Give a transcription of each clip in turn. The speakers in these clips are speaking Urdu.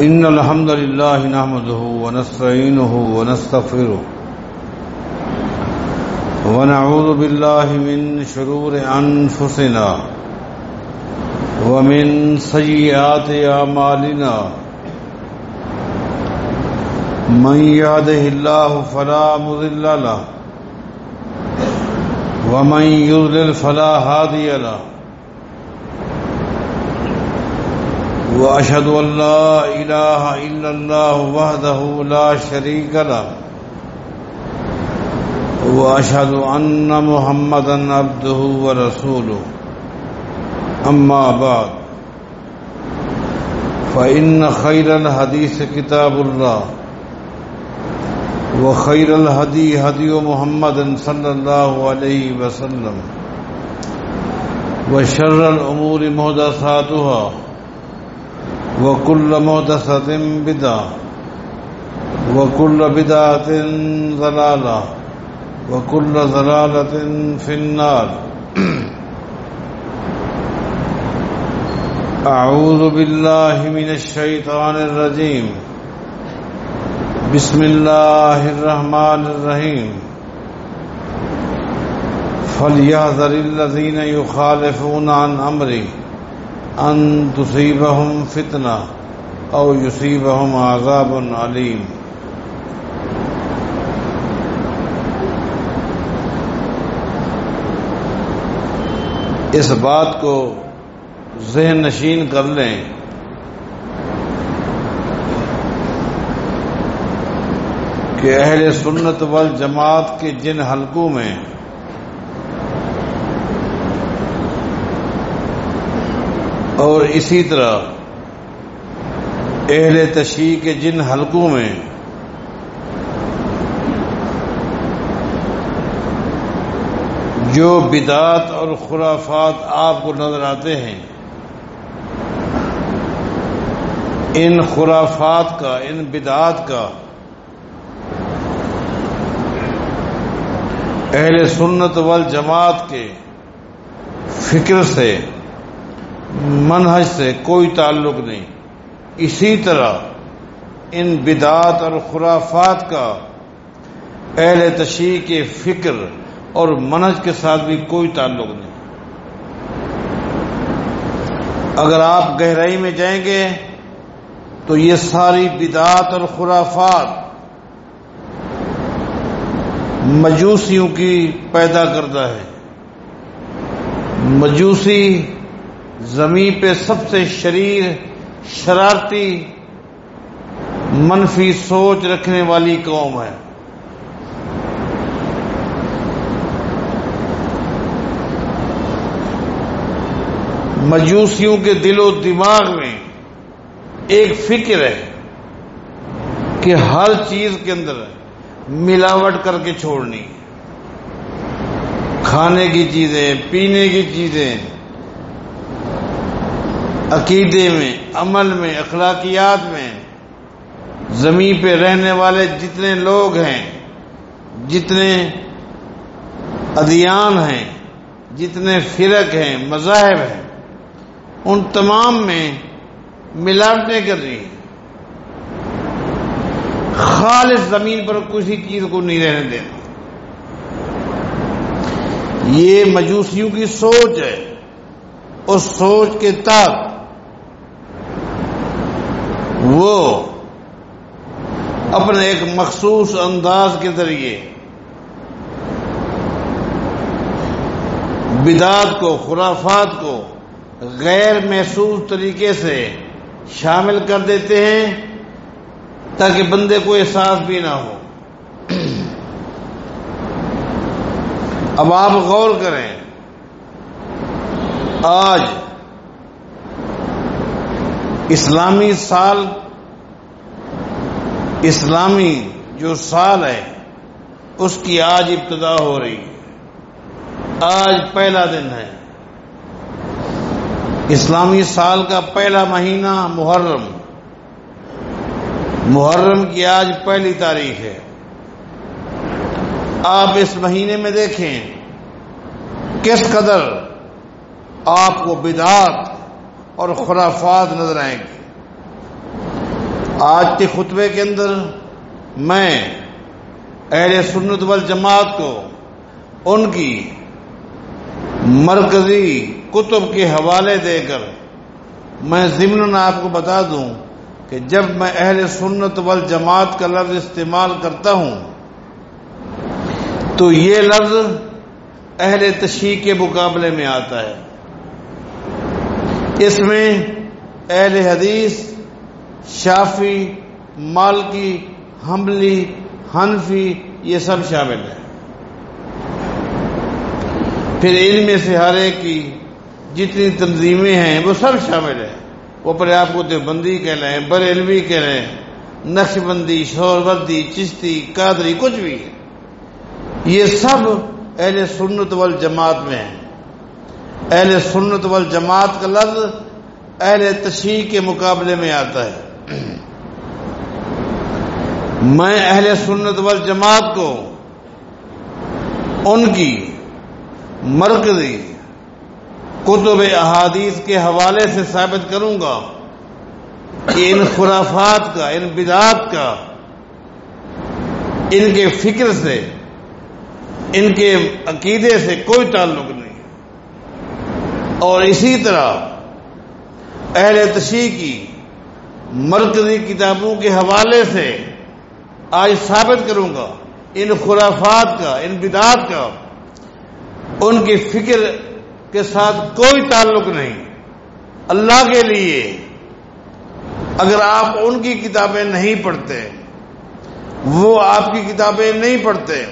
إن الحمد لله نحمده ونستعينه ونستغفره ونعوذ بالله من شرور أنفسنا ومن سيئات أعمالنا من يهده الله فلا مضل له ومن يضلل فلا هادي له وأشهد أن لا إله إلا الله وحده لا شريك له وأشهد أن محمدا عبده ورسوله أما بعد فإن خير الحديث كتاب الله وخير الهدي هدي محمد صلى الله عليه وسلم وشر الأمور محدثاتها وكل محدثة بدعة وكل بدعة ضلالة وكل ضلالة في النار. أعوذ بالله من الشيطان الرجيم. بسم الله الرحمن الرحيم. فليحذر الذين يخالفون عن أمره أن تصيبهم فتنة أو يصيبهم عذاب عليم. اس بات کو ذہن نشین کر لیں کہ اہل سنت والجماعت کے جن حلقوں میں اور اسی طرح اہل تشیع کے جن حلقوں میں جو بدعات اور خرافات آپ کو نظر آتے ہیں، ان خرافات کا، ان بدعات کا اہل سنت والجماعت کے فکر سے، منہج سے کوئی تعلق نہیں. اسی طرح ان بدعات اور خرافات کا اہل تشیع کے فکر اور منہج کے ساتھ بھی کوئی تعلق نہیں. اگر آپ گہرائی میں جائیں گے تو یہ ساری بدعات اور خرافات مجوسیوں کی پیدا کردہ ہے. مجوسی زمین پہ سب سے شریر، شرارتی، منفی سوچ رکھنے والی قوم ہے. مجوسیوں کے دل و دماغ میں ایک فکر ہے کہ ہر چیز کے اندر ملاوٹ کر کے چھوڑنی، کھانے کی چیزیں، پینے کی چیزیں، عقیدے میں، عمل میں، اخلاقیات میں. زمین پہ رہنے والے جتنے لوگ ہیں، جتنے ادیان ہیں، جتنے فرق ہیں، مذاہب ہیں، ان تمام میں ملاوٹیں کر رہی ہیں. خالص زمین پر کسی چیز کو نہیں رہنے دینا. یہ مجوسیوں کی سوچ ہے. اس سوچ کے تحت وہ اپنے ایک مخصوص انداز کے ذریعے بدعات کو، خرافات کو غیر محسوس طریقے سے شامل کر دیتے ہیں تاکہ بندے کو احساس بھی نہ ہو. اب آپ غور کریں، آج اسلامی سال، اسلامی جو سال ہے اس کی آج ابتدا ہو رہی ہے. آج پہلا دن ہے. اسلامی سال کا پہلا مہینہ محرم. محرم کی آج پہلی تاریخ ہے. آپ اس مہینے میں دیکھیں کس قدر آپ کو بدعات اور خرافات نظر آئیں گی. آج کے خطبے کے اندر میں اہل سنت والجماعت کو ان کی مرکزی کتب کے حوالے دے کر میں ضمناً آپ کو بتا دوں کہ جب میں اہل سنت والجماعت کا لفظ استعمال کرتا ہوں تو یہ لفظ اہل تشیع کے مقابلے میں آتا ہے. اس میں اہل حدیث، شافعی، مالکی، حنبلی، حنفی یہ سب شامل ہیں. پھر ان میں سے ہر ایک کی جتنی تنظیمیں ہیں وہ سب شامل ہیں. وہ اپنے آپ کو دیوبندی کہہ لیں، بریلوی کہہ لیں، نقشبندی، شوربردی، چشتی، قادری، کچھ بھی ہے، یہ سب اہل سنت والجماعت میں ہیں. اہل سنت والجماعت کا لفظ اہل تشیع کے مقابلے میں آتا ہے. میں اہل سنت والجماعت کو ان کی مرکزی کتب احادیث کے حوالے سے ثابت کروں گا کہ ان خرافات کا، ان بدعات کا، ان کے فکر سے، ان کے عقیدے سے کوئی تعلق نہیں. اور اسی طرح اہل تشیع کی مرکزی کتابوں کے حوالے سے آج ثابت کروں گا ان خرافات کا، ان بدعات کا ان کی فکر کے ساتھ کوئی تعلق نہیں. اللہ کے لیے اگر آپ ان کی کتابیں نہیں پڑھتے، وہ آپ کی کتابیں نہیں پڑھتے،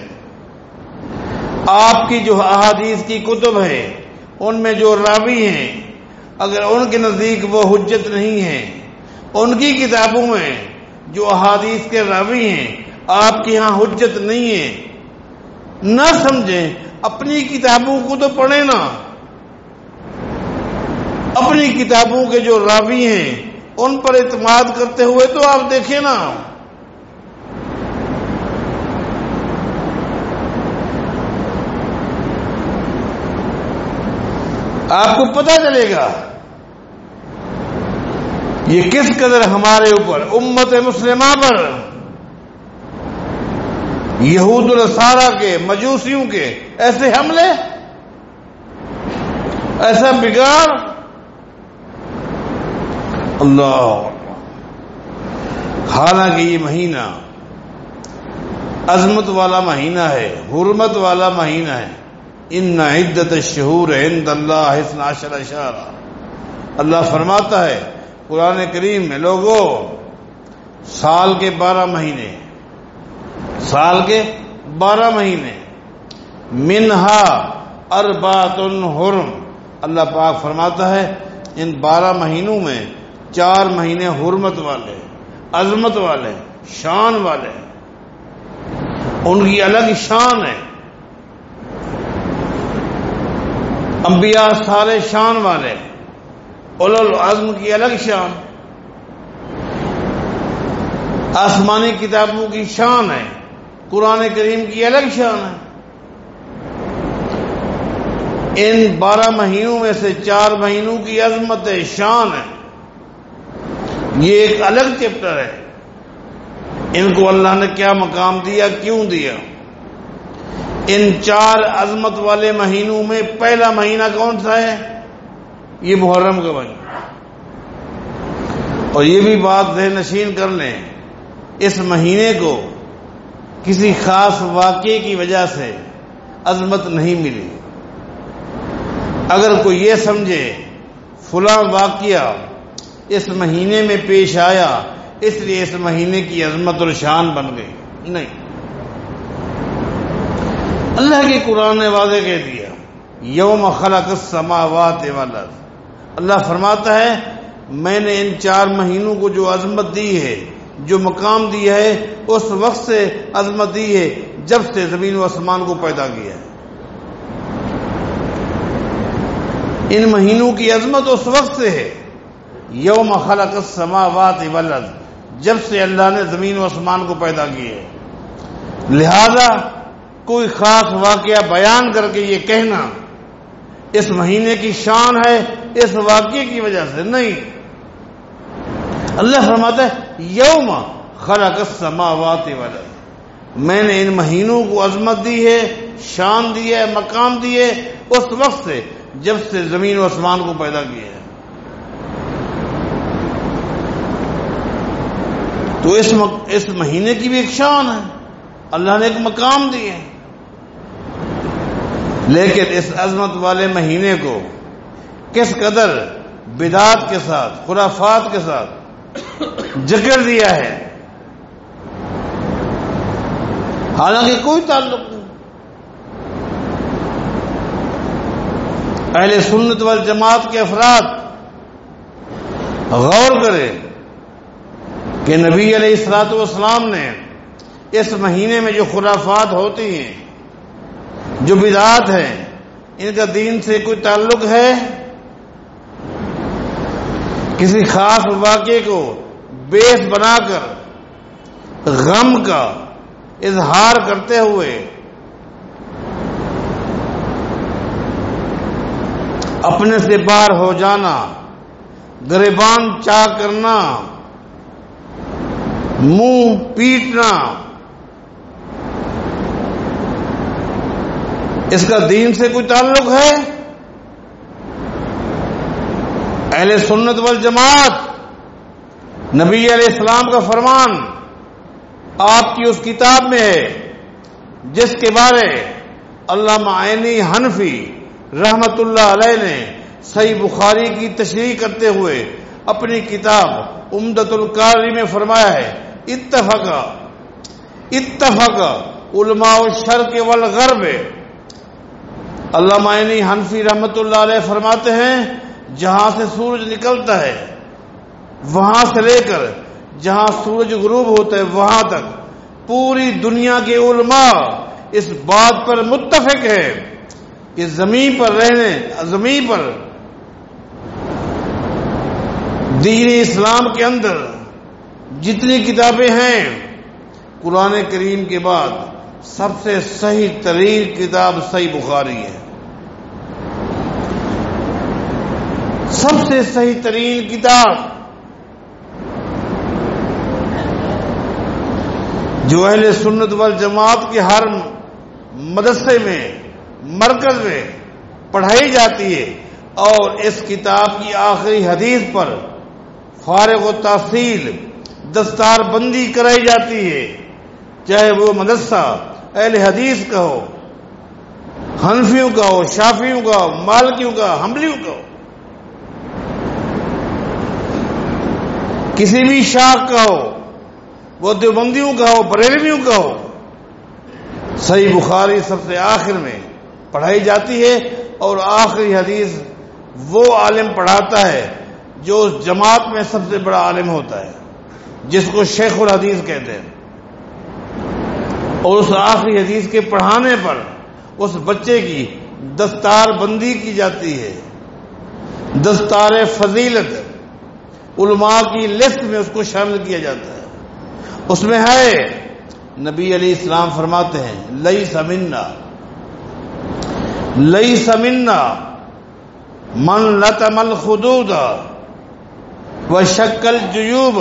آپ کی جو احادیث کی کتب ہیں ان میں جو راوی ہیں اگر ان کے نزدیک وہ حجت نہیں ہیں، ان کی کتابوں میں جو احادیث کے راوی ہیں آپ کے ہاں حجت نہیں ہے، نہ سمجھیں، اپنی کتابوں کو تو پڑھیں نا. اپنی کتابوں کے جو راوی ہیں ان پر اعتماد کرتے ہوئے تو آپ دیکھیں نا. آپ کو پتہ چلے گا یہ کس قدر ہمارے اوپر، امت مسلمہ پر، یہود و نصارہ کے، مجوسیوں کے ایسے حملے، ایسا بگاڑ. اللہ، حالانکہ یہ مہینہ عظمت والا مہینہ ہے، حرمت والا مہینہ ہے. ان عدت الشہور عند اللہ 12 شہرا. اللہ فرماتا ہے قرآن کریم میں، لوگوں، سال کے 12 مہینے، سال کے 12 مہینے، منہا اربعۃ حرم. اللہ پاک فرماتا ہے ان 12 مہینوں میں 4 مہینے حرمت والے، عظمت والے، شان والے، ان کی الگ شان ہے. انبیاء سارے شان والے، اولو العزم کی الگ شان، آسمانی کتابوں کی شان ہے، قرآن کریم کی الگ شان ہے. ان 12 مہینوں میں سے 4 مہینوں کی عظمت ہے، شان ہے. یہ ایک الگ چیپٹر ہے. ان کو اللہ نے کیا مقام دیا، کیوں دیا؟ ان 4 عظمت والے مہینوں میں پہلا مہینہ کون سا ہے؟ یہ محرم کا مہینہ. اور یہ بھی بات ذہن نشین کر لیں، اس مہینے کو کسی خاص واقعے کی وجہ سے عظمت نہیں ملی. اگر کوئی یہ سمجھے فلاں واقعہ اس مہینے میں پیش آیا اس لیے اس مہینے کی عظمت اور شان بن گئی، نہیں. اللہ کے قرآن نے واضح کہہ دیا، یوم خلق السماوات والارض. اللہ فرماتا ہے میں نے ان 4 مہینوں کو جو عظمت دی ہے، جو مقام دیا ہے، اس وقت سے عظمت دی ہے جب سے زمین و آسمان کو پیدا کیا ہے. ان مہینوں کی عظمت اس وقت سے ہے، یوم خلق السماوات والارض، جب سے اللہ نے زمین و آسمان کو پیدا کیا ہے. لہذا کوئی خاص واقعہ بیان کر کے یہ کہنا اس مہینے کی شان ہے اس واقعے کی وجہ سے نہیں. اللہ فرماتا ہے یوم خلق السماوات والارض، میں نے ان مہینوں کو عظمت دی ہے، شان دی ہے، مقام دی ہے اس وقت سے جب سے زمین و آسمان کو پیدا کیا ہے۔ تو اس مہینے کی بھی ایک شان ہے، اللہ نے ایک مقام دی ہے، لیکن اس عظمت والے مہینے کو کس قدر بدعات کے ساتھ، خرافات کے ساتھ جکڑ دیا ہے، حالانکہ کوئی تعلق نہیں۔ اہل سنت والجماعت کے افراد غور کریں کہ نبی علیہ الصلوۃ والسلام نے اس مہینے میں جو خرافات ہوتی ہیں، جو بدعات ہیں، ان کا دین سے کوئی تعلق ہے؟ کسی خاص واقعے کو بیس بنا کر غم کا اظہار کرتے ہوئے اپنے سے باہر ہو جانا، گریبان چاک کرنا، منہ پیٹنا، اس کا دین سے کوئی تعلق ہے؟ اہل سنت والجماعت، نبی علیہ السلام کا فرمان آپ کی اس کتاب میں ہے جس کے بارے علامہ عینی حنفی رحمت اللہ علیہ نے صحیح بخاری کی تشریح کرتے ہوئے اپنی کتاب عمدۃ القاری میں فرمایا ہے، اتفق علماء الشرق والغرب۔ علامہ عینی حنفی رحمت اللہ علیہ فرماتے ہیں جہاں سے سورج نکلتا ہے وہاں سے لے کر جہاں سورج غروب ہوتا ہے وہاں تک پوری دنیا کے علماء اس بات پر متفق ہے کہ زمین پر دین اسلام کے اندر جتنی کتابیں ہیں، قرآن کریم کے بعد سب سے صحیح ترین کتاب صحیح بخاری ہے، سب سے صحیح ترین کتاب جو اہل سنت والجماعت کے ہر مدرسے میں، مرکز میں پڑھائی جاتی ہے، اور اس کتاب کی آخری حدیث پر فارغ و تحصیل دستار بندی کرائی جاتی ہے، چاہے وہ مدرسہ اہل حدیث کا ہو، حنفیوں کا ہو، شافیوں کا ہو، مالکیوں کا، حنبلیوں کا ہو، کسی بھی شاخ کا ہو، وہ دیوبندیوں کا ہو، بریلویوں کا ہو، صحیح بخاری سب سے آخر میں پڑھائی جاتی ہے، اور آخری حدیث وہ عالم پڑھاتا ہے جو اس جماعت میں سب سے بڑا عالم ہوتا ہے، جس کو شیخ الحدیث کہتے ہیں، اور اس آخری حدیث کے پڑھانے پر اس بچے کی دستار بندی کی جاتی ہے، دستار فضیلت علماء کی لسٹ میں اس کو شامل کیا جاتا ہے۔ اس میں ہے، نبی علیہ السلام فرماتے ہیں لیس منا من لطم الخدود وشق الجیوب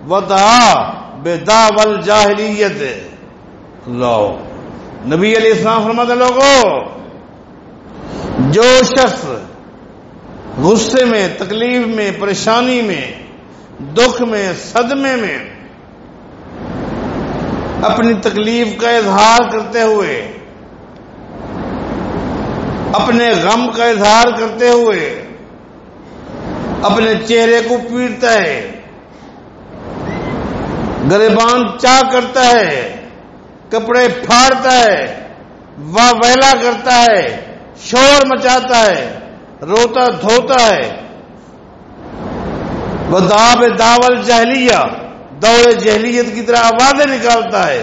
ودعا بدعوی الجاہلیت۔ اللہ، نبی علیہ السلام فرماتے ہیں لوگوں، جو شخص غصے میں، تکلیف میں، پریشانی میں، دکھ میں، صدمے میں اپنی تکلیف کا اظہار کرتے ہوئے، اپنے غم کا اظہار کرتے ہوئے اپنے چہرے کو پیٹتا ہے، گریبان چاک کرتا ہے، کپڑے پھاڑتا ہے، واہ ویلا کرتا ہے، شور مچاتا ہے، روتا دھوتا ہے، ودعا بدعوی الجاہلیہ، دور جہلیت کی طرح آوازیں نکالتا ہے،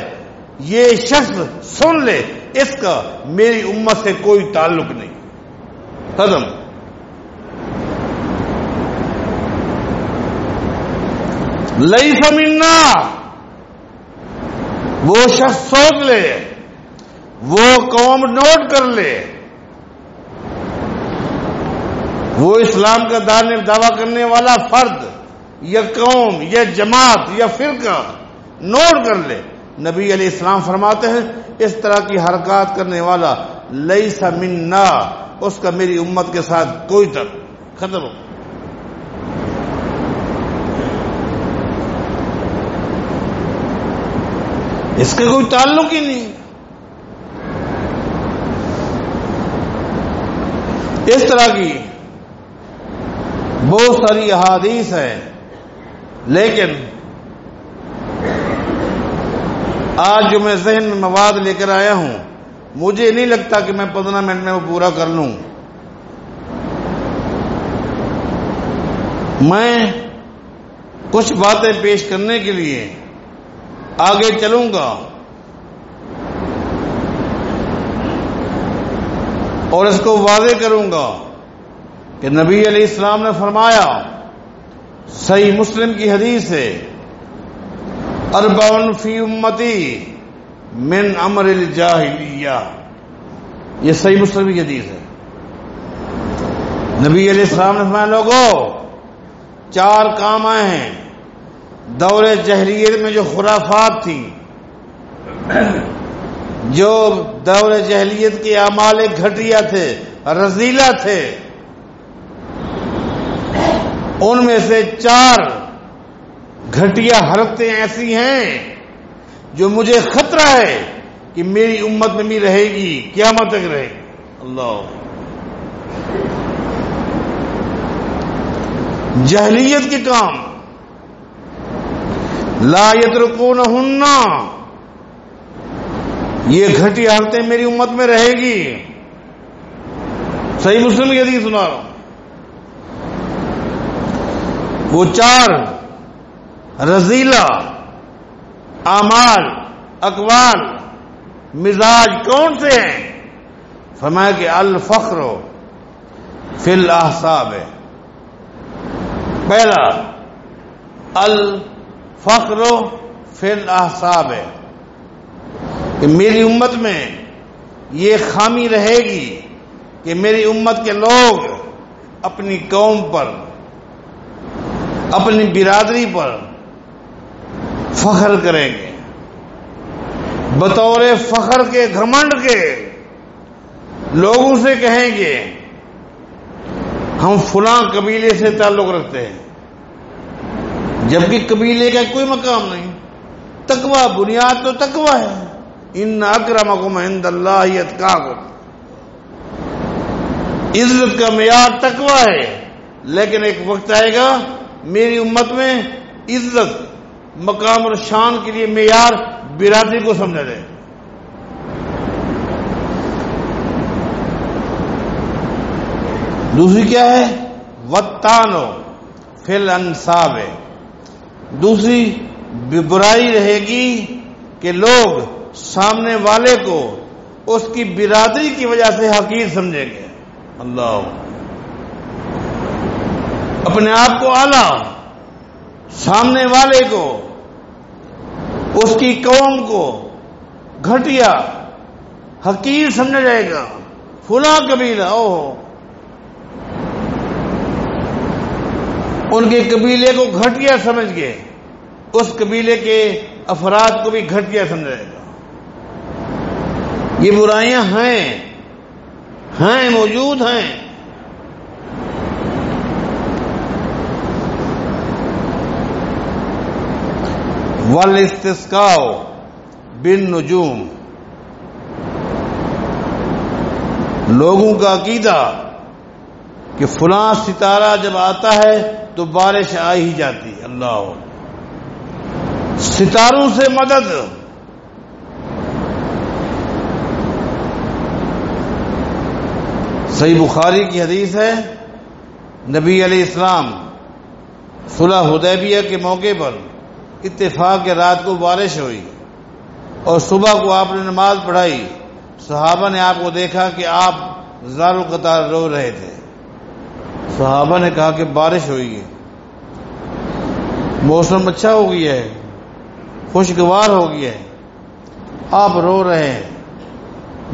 یہ شخص سن لے اس کا میری امت سے کوئی تعلق نہیں، ختم۔ لیس منا، وہ شخص سوچ لے، وہ قوم نوٹ کر لے، وہ اسلام کا دعویٰ کرنے والا فرد یا قوم یا جماعت یا فرقہ نوٹ کر لے، نبی علیہ السلام فرماتے ہیں اس طرح کی حرکات کرنے والا لیس منا، اس کا میری امت کے ساتھ کوئی تعلق، ختم ہو۔ اس کا کوئی تعلق ہی نہیں۔ اس طرح کی بہت ساری احادیث ہیں، لیکن آج جو میں ذہن میں مواد لے کر آیا ہوں مجھے نہیں لگتا کہ میں 15 منٹ میں وہ پورا کر لوں۔ میں کچھ باتیں پیش کرنے کے لیے آگے چلوں گا اور اس کو واضح کروں گا کہ نبی علیہ السلام نے فرمایا، صحیح مسلم کی حدیث ہے، 40 فی امتی من امر الجاہلیہ، یہ صحیح مسلم کی حدیث ہے۔ نبی علیہ السلام نے فرمایا، لوگوں 4 کام آئے ہیں دور جاہلیت میں جو خرافات تھیں، جو دور جاہلیت کے اعمال گھٹیا تھے، رذیلہ تھے، ان میں سے 4 گھٹیا حرکتیں ایسی ہیں جو مجھے خطرہ ہے کہ میری امت میں بھی رہے گی، قیامت تک رہے گی۔ اللہ، جاہلیت کے کام، لا یترکونہن، یہ گھٹیا حرکتیں میری امت میں رہے گی۔ صحیح مسلم کی حدیث سنا رہا ہوں۔ وہ 4 رذیلہ اعمال، اقوال، مزاج کون سے ہیں؟ فرمایا کہ الفخر فی الاحساب ہے۔ پہلا الفخر فی الاحساب ہے کہ میری امت میں یہ خامی رہے گی کہ میری امت کے لوگ اپنی قوم پر، اپنی برادری پر فخر کریں گے، بطور فخر کے، گھمنڈ کے، لوگوں سے کہیں گے ہم فلاں قبیلے سے تعلق رکھتے ہیں، جبکہ قبیلے کا کوئی مقام نہیں۔ تقوی، بنیاد تو تقوی ہے، ان اکرمکم عند اللہ اتقاکم، عزت کا معیار تقوی ہے، لیکن ایک وقت آئے گا میری امت میں عزت، مقام اور شان کے لیے معیار برادری کو سمجھا جائے۔ دوسری کیا ہے؟ وَالطَّعْنُ فِي الْأَنْسَابِ، دوسری برائی رہے گی کہ لوگ سامنے والے کو اس کی برادری کی وجہ سے حقیر سمجھیں گے۔ اللہ، اپنے آپ کو اعلیٰ، سامنے والے کو، اس کی قوم کو گھٹیا، حقیر سمجھا جائے گا۔ فلاں قبیلہ، اوہ، ان کے قبیلے کو گھٹیا سمجھ کے اس قبیلے کے افراد کو بھی گھٹیا سمجھا جائے گا۔ یہ برائیاں ہیں، موجود ہیں۔ والاستسقاء بالنجوم، لوگوں کا عقیدہ کہ فلاں ستارہ جب آتا ہے تو بارش آ ہی جاتی۔ اللہ، ستاروں سے مدد۔ صحیح بخاری کی حدیث ہے، نبی علیہ السلام صلح حدیبیہ کے موقع پر اتفاق کے رات کو بارش ہوئی اور صبح کو آپ نے نماز پڑھائی، صحابہ نے آپ کو دیکھا کہ آپ زار القطار رو رہے تھے۔ صحابہ نے کہا کہ بارش ہوئی ہے، موسم اچھا ہو گیا ہے، خوشگوار ہو گیا ہے، آپ رو رہے ہیں۔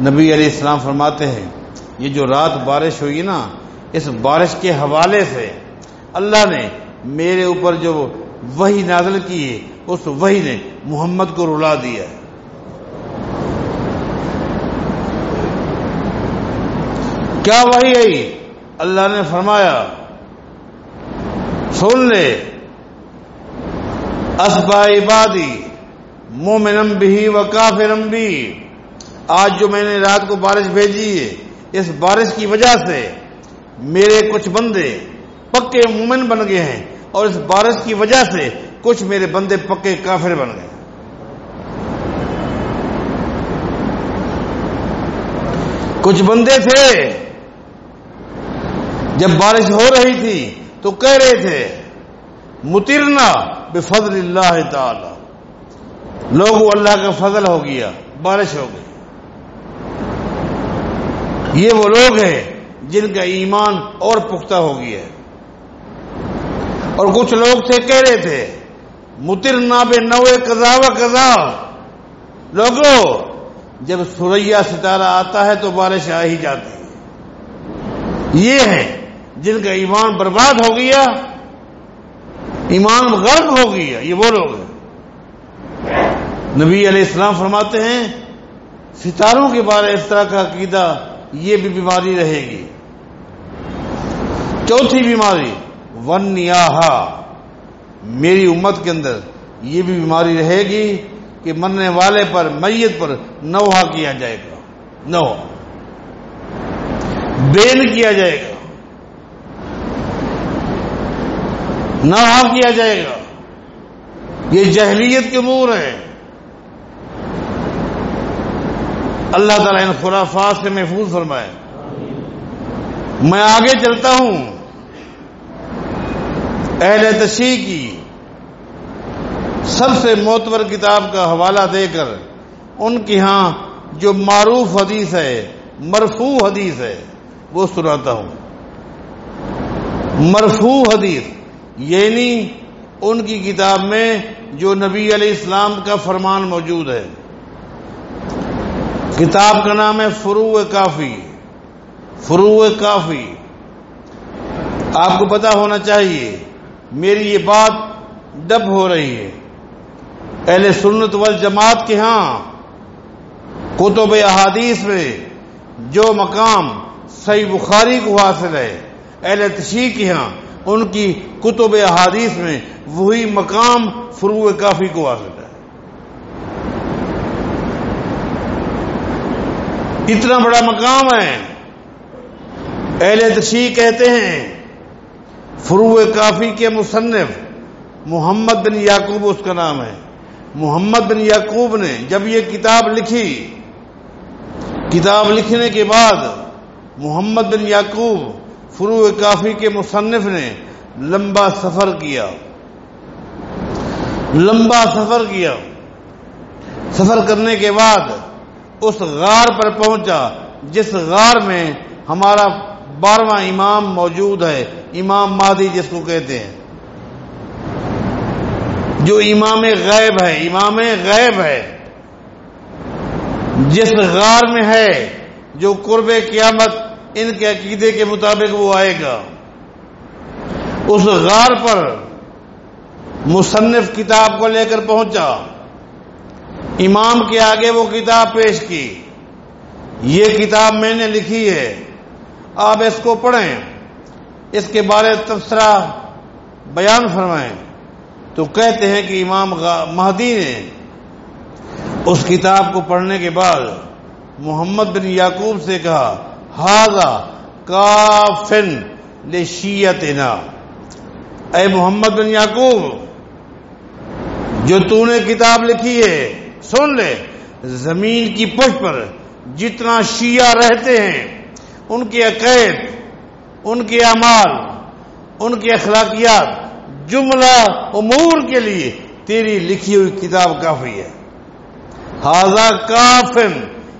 نبی علیہ السلام فرماتے ہیں یہ جو رات بارش ہوئی نا، اس بارش کے حوالے سے اللہ نے میرے اوپر جو وحی نازل کی ہے اس وحی نے محمد کو رلا دیا ہے۔ کیا وحی ہے؟ اللہ نے فرمایا سن لے، اصبح عبادی مومنم بھی و کافرم بھی، آج جو میں نے رات کو بارش بھیجی ہے اس بارش کی وجہ سے میرے کچھ بندے پکے مومن بن گئے ہیں، اور اس بارش کی وجہ سے کچھ میرے بندے پکے کافر بن گئے۔ کچھ بندے تھے جب بارش ہو رہی تھی تو کہہ رہے تھے مطرنا بفضل اللہ تعالی، لوگوں اللہ کا فضل ہو گیا، بارش ہو گئی۔ یہ وہ لوگ ہیں جن کا ایمان اور پختہ ہو گیا ہے۔ اور کچھ لوگ سے کہہ رہے تھے مطرنا بنوء قضا و قضا، لوگوں جب ثریا ستارہ آتا ہے تو بارش آ ہی جاتی ہے۔ یہ ہیں جن کا ایمان برباد ہو گیا، ایمان غرق ہو گیا، یہ وہ لوگ ہیں۔ نبی علیہ السلام فرماتے ہیں ستاروں کے بارے اس طرح کا عقیدہ یہ بھی بیماری رہے گی۔ چوتھی بیماری والنیاحہ، میری امت کے اندر یہ بھی بیماری رہے گی کہ مرنے والے پر، میت پر نوحہ کیا جائے گا، نوحہ بین کیا جائے گا، نوحہ کیا جائے گا۔ یہ جاہلیت کے امور ہیں۔ اللہ تعالیٰ ان خرافات سے محفوظ فرمائے۔ میں آگے چلتا ہوں، اہل تشیع کی سب سے معتبر کتاب کا حوالہ دے کر ان کی ہاں جو معروف حدیث ہے، مرفوع حدیث ہے، وہ سناتا ہوں۔ مرفوع حدیث یعنی ان کی کتاب میں جو نبی علیہ السلام کا فرمان موجود ہے۔ کتاب کا نام ہے فروع کافی۔ فروع کافی، آپ کو پتا ہونا چاہیے میری یہ بات ڈب ہو رہی ہے، اہل سنت والجماعت کے ہاں کتب احادیث میں جو مقام صحیح بخاری کو حاصل ہے، اہل تشیع کے ہاں ان کی کتب احادیث میں وہی مقام فروع کافی کو حاصل ہے۔ اتنا بڑا مقام ہے۔ اہل تشیع کہتے ہیں فروع کافی کے مصنف محمد بن یعقوب اس کا نام ہے۔ محمد بن یعقوب نے جب یہ کتاب لکھی، کتاب لکھنے کے بعد محمد بن یعقوب فروع کافی کے مصنف نے لمبا سفر کیا، لمبا سفر کیا۔ سفر کرنے کے بعد اس غار پر پہنچا جس غار میں ہمارا 12واں امام موجود ہے، امام مہدی جس کو کہتے ہیں، جو امام غیب ہے، امام غیب ہے، جس غار میں ہے، جو قرب قیامت ان کے عقیدے کے مطابق وہ آئے گا۔ اس غار پر مصنف کتاب کو لے کر پہنچا، امام کے آگے وہ کتاب پیش کی، یہ کتاب میں نے لکھی ہے، آپ اس کو پڑھیں، اس کے بارے تبصرہ بیان فرمائیں۔ تو کہتے ہیں کہ امام مہدی نے اس کتاب کو پڑھنے کے بعد محمد بن یعقوب سے کہا ھذا کافن لشیعتنا، اے محمد بن یعقوب جو تو نے کتاب لکھی ہے سن لے، زمین کی پشت پر جتنا شیعہ رہتے ہیں ان کے عقائد، ان کے اعمال، ان کی اخلاقیات، جملہ امور کے لیے تیری لکھی ہوئی کتاب کافی ہے۔ ھذا کافن،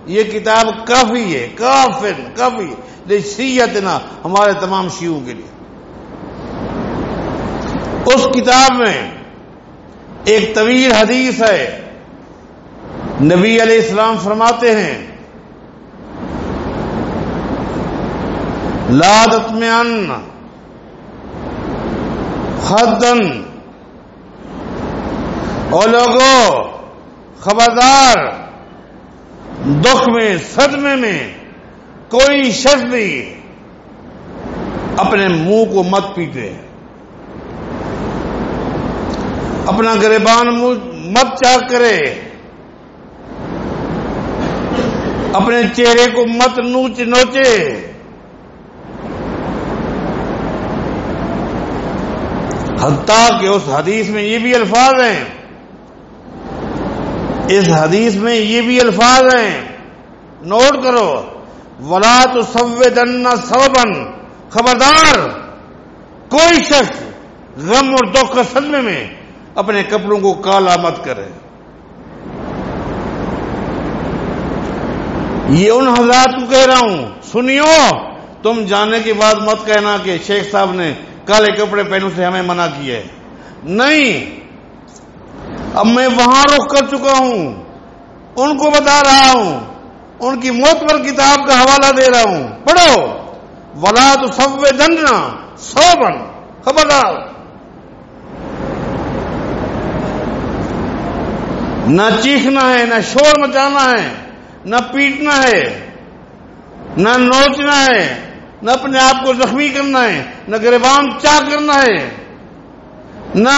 یہ کتاب کافی ہے، کافن کافی لشیعتنا، ہمارے تمام شیعوں کے لیے۔ اس کتاب میں ایک طویل حدیث ہے، نبی علیہ السلام فرماتے ہیں لا تطمئن خدن، اور لوگوں خبردار، دکھ میں صدمے میں کوئی شخص بھی اپنے منہ کو مت پیٹے، اپنا گریبان مت چاک کرے، اپنے چہرے کو مت نوچے، حتیٰ کہ اس حدیث میں یہ بھی الفاظ ہیں، اس حدیث میں یہ بھی الفاظ ہیں، نوٹ کرو، وَلَا تُسَوِّدَنَّ ثَوْبًا، خبردار کوئی شخص غم اور دکھ کے صدمے میں اپنے کپڑوں کو کالا مت کرے۔ یہ ان حضرات کو کہہ رہا ہوں، سنیو، تم جانے کے بعد مت کہنا کہ شیخ صاحب نے کالے کپڑے پہننے سے ہمیں منع کیا ہے، نہیں، اب میں وہاں رخ کر چکا ہوں، ان کو بتا رہا ہوں، ان کی معتبر کتاب کا حوالہ دے رہا ہوں، پڑھو، وَلَا تُسَوِّدَنَّ ثَوْبًا، خبردار، نہ چیخنا ہے، نہ شور مچانا ہے، نہ پیٹنا ہے، نہ نوچنا ہے، نہ اپنے آپ کو زخمی کرنا ہے، نہ گریبان چاک کرنا ہے، نہ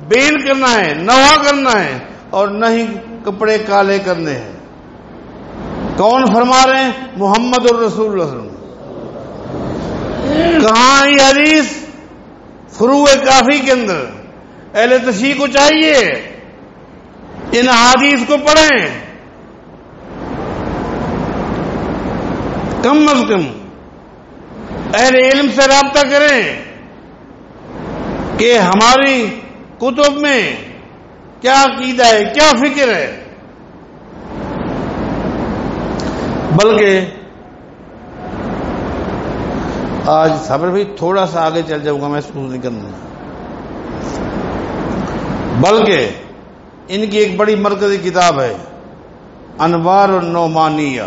بین کرنا ہے، نوا کرنا ہے، اور نہ ہی کپڑے کالے کرنے ہیں۔ کون فرما رہے ہیں؟ محمد الرسول اللہ صلی اللہ علیہ وسلم۔ کہاں یہ حدیث؟ فروع کافی کے اندر۔ اہل تشیع کو چاہیے ان حدیث کو پڑھیں، کم از کم اہل علم سے رابطہ کریں کہ ہماری کتب میں کیا عقیدہ ہے، کیا فکر ہے۔ بلکہ آج صبر بھی تھوڑا سا آگے چل جاؤں گا، میں محسوس نہیں کرنا، بلکہ ان کی ایک بڑی مرکزی کتاب ہے انوار النعمانیہ،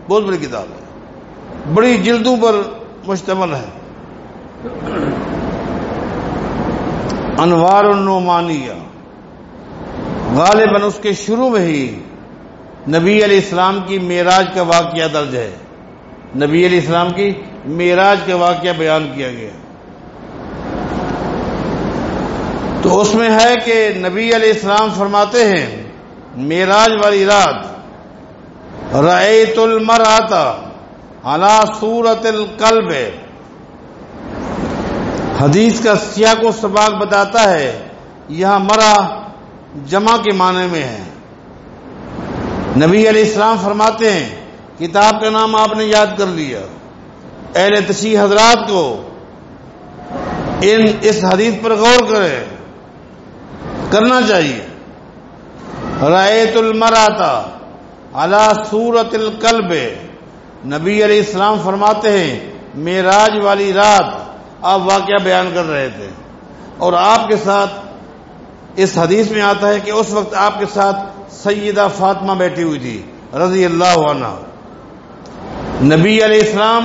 بہت بڑی کتاب ہے، بڑی جلدوں پر مشتمل ہے، انوار النعمانیہ۔ غالباً اس کے شروع میں ہی نبی علیہ السلام کی معراج کا واقعہ درج ہے، نبی علیہ السلام کی معراج کا واقعہ بیان کیا گیا۔ تو اس میں ہے کہ نبی علیہ السلام فرماتے ہیں معراج والی رات رأیت المرأۃ علی صورت القلب، حدیث کا سیاق و سباق بتاتا ہے یہاں مرا جمع کے معنی میں ہے۔ نبی علیہ السلام فرماتے ہیں، کتاب کا نام آپ نے یاد کر لیا، اہل تشیع حضرات کو اس حدیث پر غور کرنا چاہیے۔ رأیت المرأۃ علی صورت القلب، نبی علیہ السلام فرماتے ہیں معراج والی رات آپ واقعہ بیان کر رہے تھے، اور آپ کے ساتھ اس حدیث میں آتا ہے کہ اس وقت آپ کے ساتھ سیدہ فاطمہ بیٹھی ہوئی تھی رضی اللہ عنہ۔ نبی علیہ السلام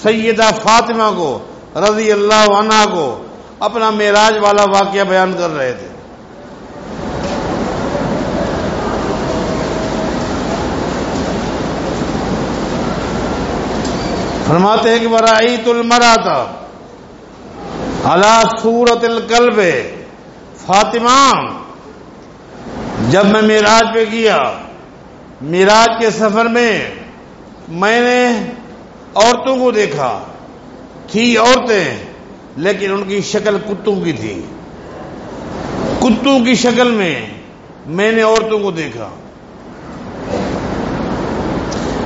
سیدہ فاطمہ کو رضی اللہ عنہ کو اپنا معراج والا واقعہ بیان کر رہے تھے۔ فرماتے ہیں کہ وَرَأَيْتُ الْمَرْأَةَ عَلَى صُورَةِ الْقَلْبِ، فاطمہ جب میں معراج پہ گیا، معراج کے سفر میں نے عورتوں کو دیکھا، تھی عورتیں لیکن ان کی شکل کتوں کی تھی، کتوں کی شکل میں نے عورتوں کو دیکھا۔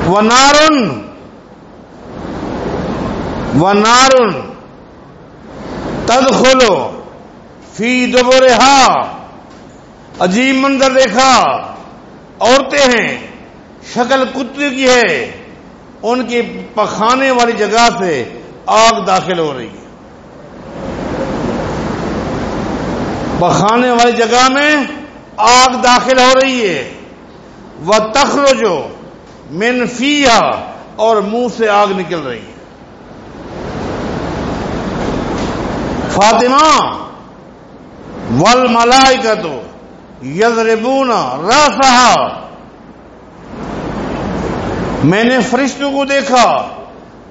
وَنَارٌ تَدْخُلُ فِي دُبُرِهَا، عجیب منظر دیکھا، عورتیں ہیں، شکل کتے کی ہے، ان کی پخانے والی جگہ سے آگ داخل ہو رہی ہے، پخانے والی جگہ میں آگ داخل ہو رہی ہے۔ وَتَخْرُجُ مِنْ فِيهَا، اور منہ سے آگ نکل رہی ہے۔ فاطمہ والملائکۃ یضربون راسہا، میں نے فرشتوں کو دیکھا،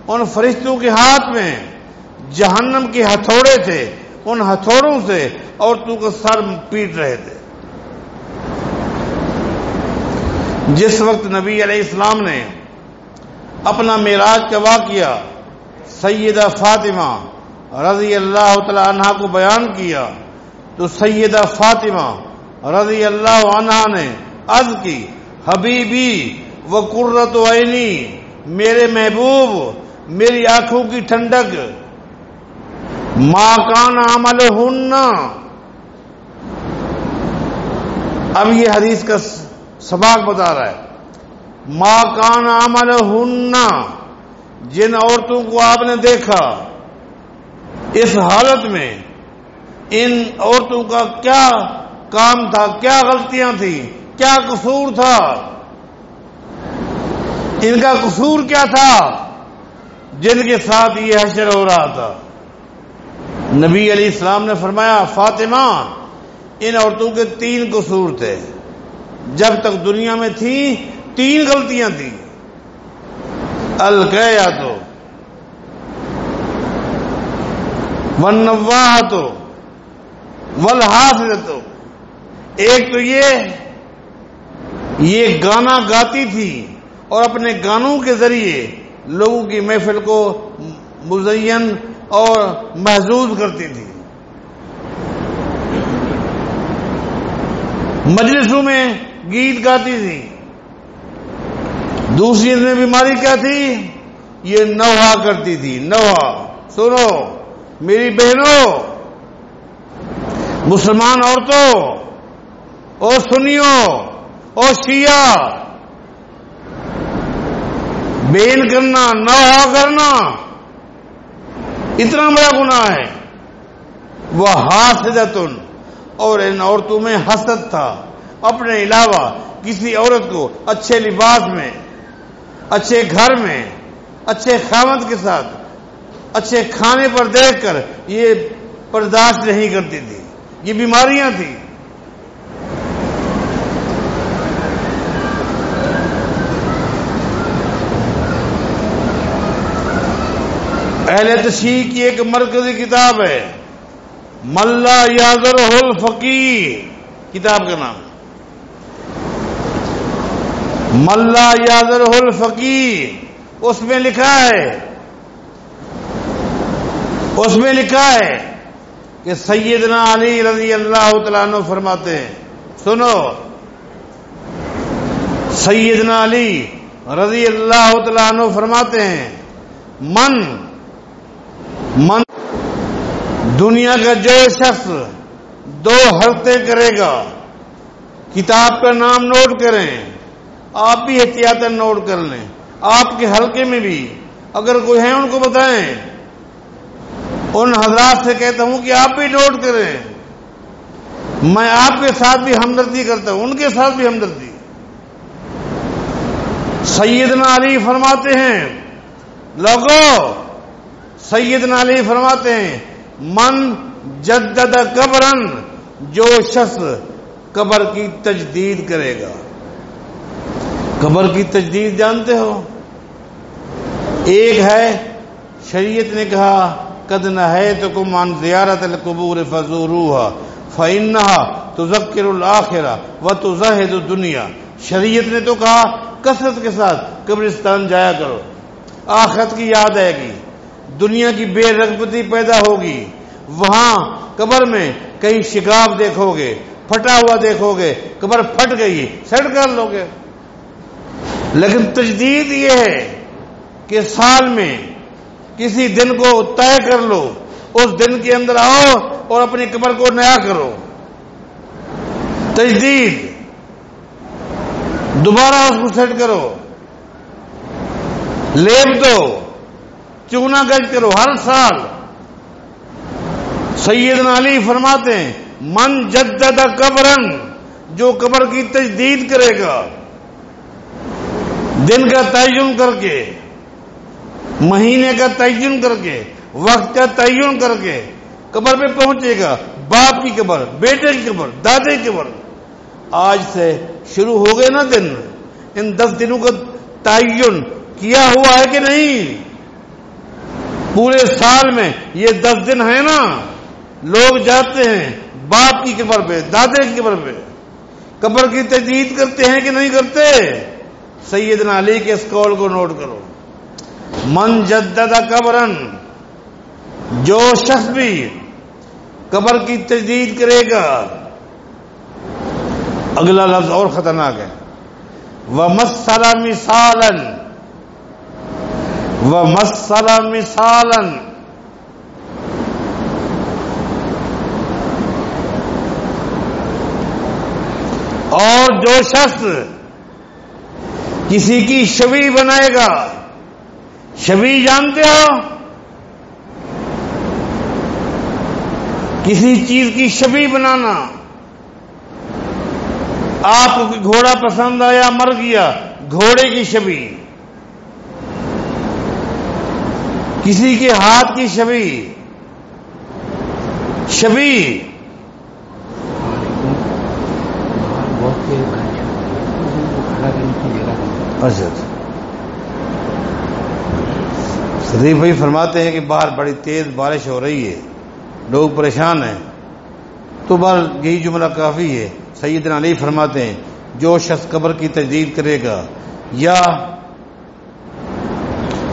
ان فرشتوں کے ہاتھ میں جہنم کے ہتھوڑے تھے، ان ہتھوڑوں سے عورتوں کا سر پیٹ رہے تھے۔ جس وقت نبی علیہ السلام نے اپنا معراج کا واقعہ سیدہ فاطمہ رضی اللہ تعالی عنہا کو بیان کیا تو سیدہ فاطمہ رضی اللہ عنہا نے عرض کی، حبیبی و قرۃ عینی، میرے محبوب، میری آنکھوں کی ٹھنڈک، ما کان عملہن، اب یہ حدیث کا سباق بتا رہا ہے، ما کان عملہن، جن عورتوں کو آپ نے دیکھا اس حالت میں، ان عورتوں کا کیا کام تھا، کیا غلطیاں تھیں، کیا قصور تھا، ان کا قصور کیا تھا جن کے ساتھ یہ حشر ہو رہا تھا۔ نبی علیہ السلام نے فرمایا، فاطمہ ان عورتوں کے 3 قصور تھے، جب تک دنیا میں تھی 3 غلطیاں تھیں، القیات والنواحۃ والحاسدۃ، ایک تو یہ گانا گاتی تھی اور اپنے گانوں کے ذریعے لوگوں کی محفل کو مزین اور محظوظ کرتی تھی، مجلسوں میں گیت گاتی تھی۔ دوسری میں بیماری کیا تھی، یہ نوحہ کرتی تھی، نوحہ۔ سنو میری بہنوں، مسلمان عورتوں اور سنیوں اور شیعہ، بین کرنا، نوحہ کرنا اتنا بڑا گناہ ہے۔ وہ حاسدۃ، اور ان عورتوں میں حسد تھا، اپنے علاوہ کسی عورت کو اچھے لباس میں، اچھے گھر میں، اچھے خاوند کے ساتھ، اچھے کھانے پر دیکھ کر یہ برداشت نہیں کرتی تھی، یہ بیماریاں تھیں۔ اہل تشیع کی ایک مرکزی کتاب ہے، من لا یعذرہ الفقیہ، کتاب کا نام من لا یعذرہ الفقیہ۔ اس میں لکھا ہے کہ سیدنا علی رضی اللہ تعالیٰ عنہ فرماتے ہیں، سنو، سیدنا علی رضی اللہ تعالیٰ عنہ فرماتے ہیں، من دنیا کا جو شخص 2 حرکتیں کرے گا، کتاب کا نام نوٹ کریں، آپ بھی احتیاطاً نوٹ کر لیں، آپ کے حلقے میں بھی اگر کوئی ہیں ان کو بتائیں، ان حضرات سے کہتا ہوں کہ آپ بھی نوٹ کریں، میں آپ کے ساتھ بھی ہمدردی کرتا ہوں، ان کے ساتھ بھی ہمدردی۔ سیدنا علی فرماتے ہیں، لوگو، سیدنا علی فرماتے ہیں، من جدد قبرن، جو شخص قبر کی تجدید کرے گا۔ قبر کی تجدید جانتے ہو؟ ایک ہے شریعت نے کہا قد نہیتکم عن زیارت القبور فزوروها فإنها تذکر الآخرہ وتزہد الدنیا۔ شریعت نے تو کہا کثرت کے ساتھ قبرستان جایا کرو، آخرت کی یاد آئے گی، دنیا کی بے رغبتی پیدا ہوگی، وہاں قبر میں کہیں شگاف دیکھو گے، پھٹا ہوا دیکھو گے، قبر پھٹ گئی، سیٹ کر لو گے۔ لیکن تجدید یہ ہے کہ سال میں کسی دن کو طے کر لو، اس دن کے اندر آؤ اور اپنی قبر کو نیا کرو۔ تجدید، دوبارہ اس کو سیٹ کرو، لیپ دو، چونا گج کرو ہر سال۔ سیدنا علی فرماتے ہیں، من جدد قبرن، جو قبر کی تجدید کرے گا، دن کا تعین کر کے، مہینے کا تعین کر کے، وقت کا تعین کر کے، قبر پہ پہنچے گا، باپ کی قبر، بیٹے کی قبر، دادے کی قبر۔ آج سے شروع ہو گئے نا دن، ان 10 دنوں کا تعین کیا ہوا ہے کہ نہیں؟ پورے سال میں یہ 10 دن ہیں نا، لوگ جاتے ہیں باپ کی قبر پہ، دادے کی قبر پہ، قبر کی تجدید کرتے ہیں کہ نہیں کرتے؟ سیدنا علی کے اس قول کو نوٹ کرو، من جدد قبرن، جو شخص بھی قبر کی تجدید کرے گا، اگلا لفظ اور خطرناک ہے، وَمَثَّلَ مِثَالًا، وَمَثَّلَ مِثَالًا، اور جو شخص کسی کی شبیہ بنائے گا، شبیہ جانتے ہو؟ کسی چیز کی شبیہ بنانا، آپ کو کوئی گھوڑا پسند آیا، مر گیا، گھوڑے کی شبیہ، کسی کے ہاتھ کی شبیہ، شبیہ اچھا صدیق بھائی فرماتے ہیں کہ باہر بڑی تیز بارش ہو رہی ہے، لوگ پریشان ہیں، تو باہر یہی جملہ کافی ہے۔ سیدنا علی فرماتے ہیں جو شخص قبر کی تجدید کرے گا یا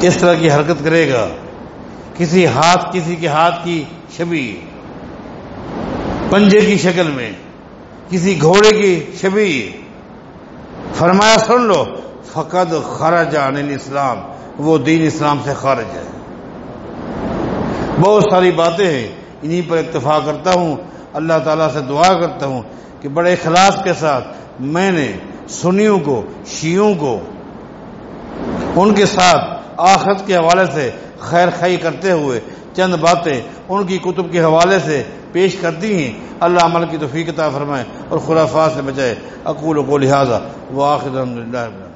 اس طرح کی حرکت کرے گا، کسی کے ہاتھ کی شبیہ، پنجے کی شکل میں، کسی گھوڑے کی شبیہ، فرمایا سن لو، فقد خرج عن الاسلام، وہ دین اسلام سے خارج ہے۔ بہت ساری باتیں ہیں، انہی پر اکتفا کرتا ہوں، اللہ تعالیٰ سے دعا کرتا ہوں کہ بڑے اخلاص کے ساتھ میں نے سنیوں کو، شیعوں کو، ان کے ساتھ آخرت کے حوالے سے خیر خواہی کرتے ہوئے چند باتیں ان کی کتب کے حوالے سے پیش کرتی ہیں۔ اللہ عمل کی توفیق عطا فرمائے اور خرافات سے بچائے۔ اقول قولی ھذا وآخر الحمدللہ۔